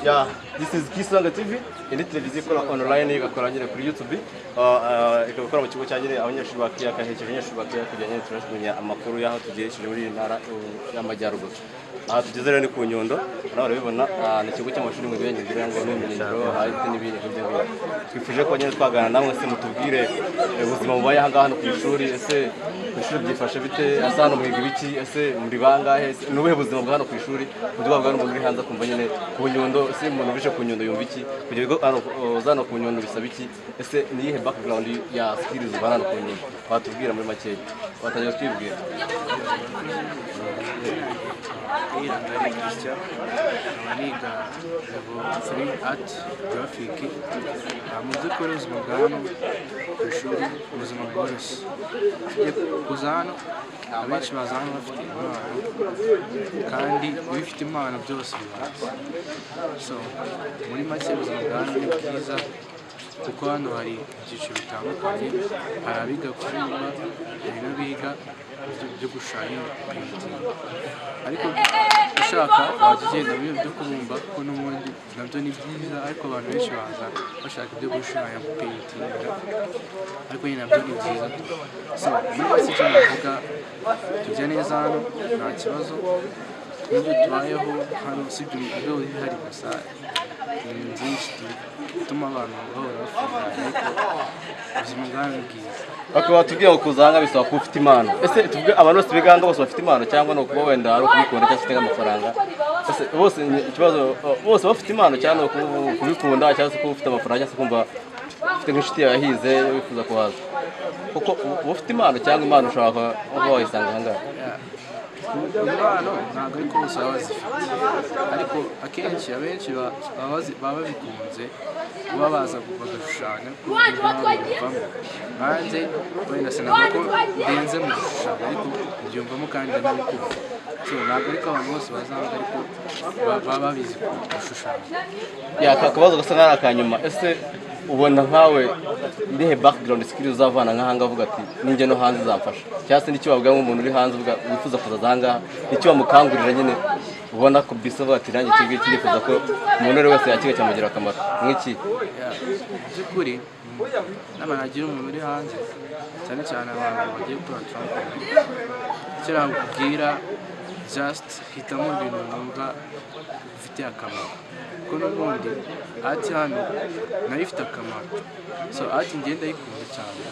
Yeah, this is Kisanga TV, indi televiziyo ikora online igakora nyine kuri YouTube. Ikakora mu kigo cya nyine abanyeshuri bakiya kahekeje abanyeshuri bakiya kujyanye turashimenya amakuru yaho tugereje muri ntara y'amajyaruguru. Aha tugeze rero ni ku Nyundo, naho urabibona ni ikigo cy'amashuri mu biyenye ngira ngo n'iminyero hahite n'ibindi nk'ibyo. Twifuje ko nyine twagana namwe se mutubwire ubuzima mubaye aha ngaha ku ishuri, ese ku ishuri byifashe bite, asa hano mwiga ibiki, ese muri bangahe, n'ubuhe buzima bwa hano ku ishuri, uburyo bwa n'umuntu uri hanze kumva nyine ku Nyundo, ese umuntu uje ku Nyundo yumva iki, kugira ngo hano ku Nyundo bisaba iki, ese ni iyihe background ya skills ubana hano ku Nyundo, batubwira muri make, batangiye twibwira. Irangari Christian, niga level 3 art graphic. Mu by'ukuri ubuzima bwa hano ku ishuri ubuzima bworoshye. Kuza hano abenshi baza hano bafite impano kandi bifite impano byose bibaza. So muri make ubuzima bwa hano ni bwiza kuko hano hari ibyiciro bitandukanye, hari abiga kuririmba, hari n'abiga byo gushushanya painting, ariko ushaka wajya ugenda muri byo kubumba kuko n'ubundi nabyo ni byiza, ariko abantu benshi baza bashaka ibyo gushushanya painting, ariko nyine nabyo ni byiza. So muri make icyo navuga, tujya neza hano nta kibazo, n'ibyo tubayeho hano usibye ibigo bihari gusa ibintu byinshi bituma abantu bahora bafungana, ariko ubuzima bwabo ni bwiza. Bakaba batubwiye ngo kuzanga bisaba kuba ufite impano. Ese tuvuge abantu bose biganga bose bafite impano cyangwa no kuba wenda ari ukubikunda cyangwa ufite amafaranga? Ese bose ikibazo bose bafite impano cyangwa kubikunda cyangwa se kuba ufite amafaranga cyangwa se kumva ufite nk'inshuti yahize wifuza kuhaza? Kuko ufite impano cyangwa impano ushaka kuba wayisanga aha ngaha. Impano ntabwo ariko bose baba bazifite, ariko akenshi abenshi baba bikunze kuba baza bagashushanya kuko bivamo. Nanjye wenda sinavuga ko ndenze mu gushushanya, ariko mbyumvamo kandi ndabikunda. So ntabwo ariko abantu bose bazanga, ariko baba babizi gushushanya. Akabazo gasa nk'ari akanyuma, ese ubona nkawe irihe background skills uzavana nk'ahanga avuga ati ninjye no hanze zamfasha, cyangwa se n'icyo wabwira nk'umuntu uri hanze wifuza kuza aha ngaha, icyo wamukangurira nyine ubona ko bisaba ati nanjye iki ngiki ndifuza ko umuntu uri wese yakiga cyamugira akamaro nk'iki? By'ukuri nama nagira umuntu uri hanze, cyane cyane abantu bagiye gukora trampoline, icyo nakubwira just hitamo ibintu wumva bifitiye akamaro, kuko n'ubundi ati hano nayo ifite akamaro. So ati ngenda ayikunda cyane,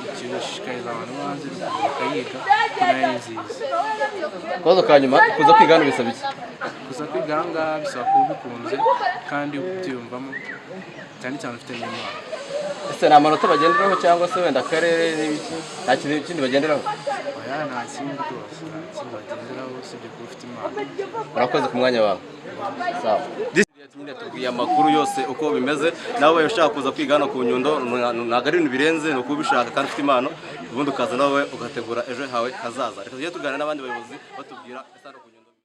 ikintu gishishikariza abantu bo hanze bakayiga kuko nayo ni nziza. Akabazo ka nyuma, kuza kwiga hano bisaba iki? Kuza kwiga aha ngaha bisaba kuba ubikunze kandi ubyiyumvamo, cyane cyane ufite n'impano. Ese ni amanota bagenderaho cyangwa se wenda akarere n'ibiki, nta kintu kindi bagenderaho? Oya, nta kindi rwose, nta kindi bagenderaho usibye kuba ufite impano. Urakoze ku mwanya wawe. Sawa. Nyine tubwiye amakuru yose uko bimeze, nawe ushaka kuza kwiga hano ku Nyundo ntabwo ari ibintu birenze, ni ukuba ubishaka kandi ufite impano, ubundi ukaza nawe ugategura ejo hawe hazaza. Reka tujye tuganira n'abandi bayobozi batubwira ese hano ku Nyundo